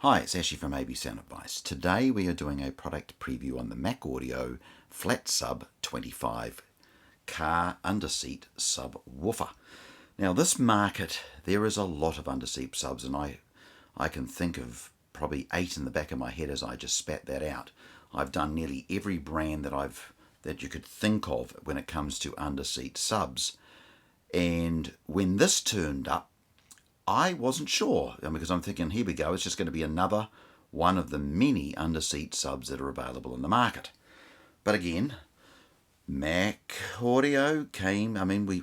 Hi, it's Ashley from AB Sound Advice. Today we are doing a product preview on the Mac Audio Flat Sub 25 car underseat subwoofer. Now this market, there is a lot of underseat subs, and I can think of probably 8 in the back of my head as I just spat that out. I've done nearly every brand that you could think of when it comes to underseat subs. And when this turned up, I wasn't sure, because I'm thinking, here we go, it's just going to be another one of the many underseat subs that are available in the market. But again, Mac Audio came,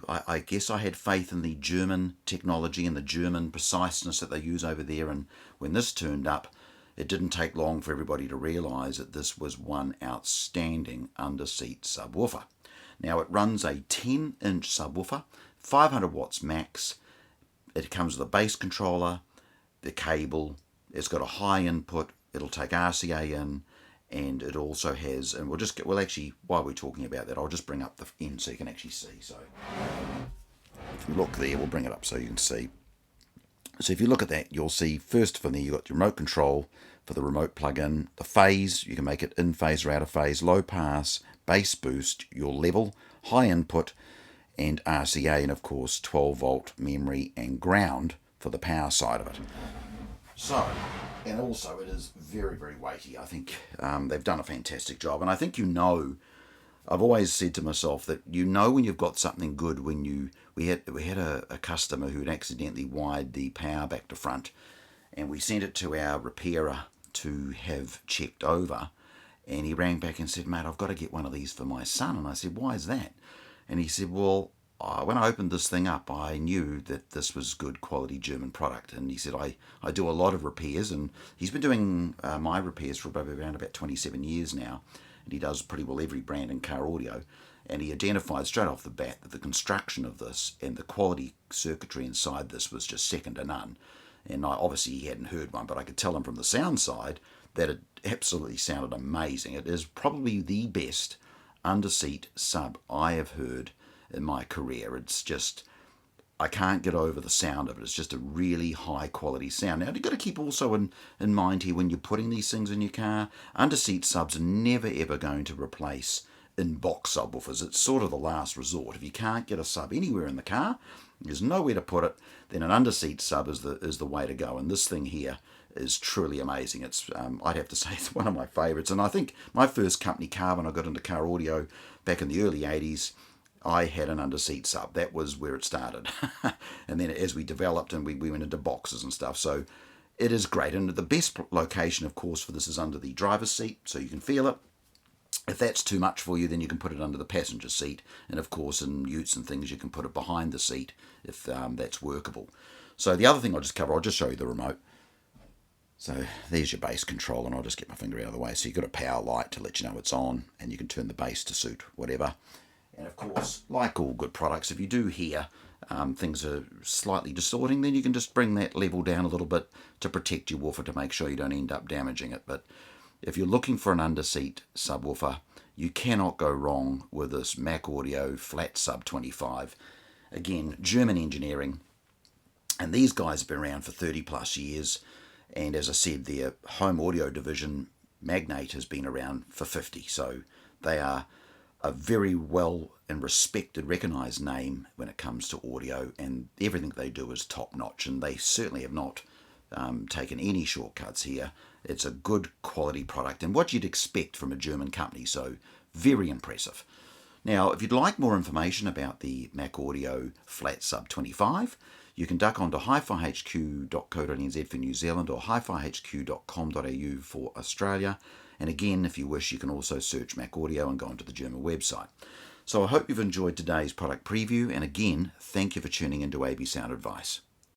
I guess I had faith in the German technology and the German preciseness that they use over there, and when this turned up, it didn't take long for everybody to realise that this was one outstanding underseat subwoofer. Now it runs a 10-inch subwoofer, 500 watts max. It comes with a bass controller, the cable, it's got a high input, it'll take RCA in, and it also has, and we'll actually, while we're talking about that, I'll just bring up the end so you can actually see. So if you look there, we'll bring it up so you can see. So if you look at that, you'll see first from there you've got your remote control for the remote plug-in, the phase, you can make it in phase or out of phase, low pass, bass boost, your level, high input, and RCA, and of course 12 volt memory and ground for the power side of it. So, and also it is very, very weighty. I think they've done a fantastic job, and I think I've always said to myself that when you've got something good when we had a customer who had accidentally wired the power back to front, and we sent it to our repairer to have checked over, and he rang back and said, "Mate, I've got to get one of these for my son." And I said, "Why is that?" And he said, "Well, when I opened this thing up, I knew that this was good quality German product." And he said, I do a lot of repairs, and he's been doing my repairs for around about 27 years now, and he does pretty well every brand in car audio. And he identified straight off the bat that the construction of this and the quality circuitry inside this was just second to none. And obviously he hadn't heard one, but I could tell him from the sound side that it absolutely sounded amazing. It is probably the best underseat sub I have heard in my career. It's just, I can't get over the sound of it. It's just a really high quality sound. Now you've got to keep also in mind here, when you're putting these things in your car, underseat subs are never ever going to replace in-box subwoofers. It's sort of the last resort. If you can't get a sub anywhere in the car, there's nowhere to put it, then an underseat sub is the way to go. And this thing here is truly amazing. It's I'd have to say it's one of my favourites. And I think my first company car, when I got into car audio back in the early 80s, I had an underseat sub. That was where it started. And then as we developed and we went into boxes and stuff. So it is great. And the best location, of course, for this is under the driver's seat, so you can feel it. If that's too much for you, then you can put it under the passenger seat. And of course, in utes and things, you can put it behind the seat if that's workable. So the other thing I'll just show you the remote. So there's your bass control, and I'll just get my finger out of the way. So you've got a power light to let you know it's on, and you can turn the bass to suit whatever. And of course, like all good products, if you do hear things are slightly distorting, then you can just bring that level down a little bit to protect your woofer, to make sure you don't end up damaging it. But if you're looking for an underseat subwoofer, you cannot go wrong with this Mac Audio Flat Sub 25. Again, German engineering, and these guys have been around for 30 plus years. And as I said, their home audio division, Magnate, has been around for 50. So they are a very well and respected, recognised name when it comes to audio, and everything they do is top notch, and they certainly have not taken any shortcuts here. It's a good quality product, and what you'd expect from a German company, so very impressive. Now, if you'd like more information about the Mac Audio Flat Sub 25, you can duck onto hifihq.co.nz for New Zealand, or hifihq.com.au for Australia. And again, if you wish, you can also search Mac Audio and go onto the German website. So I hope you've enjoyed today's product preview, and again, thank you for tuning into AB Sound Advice.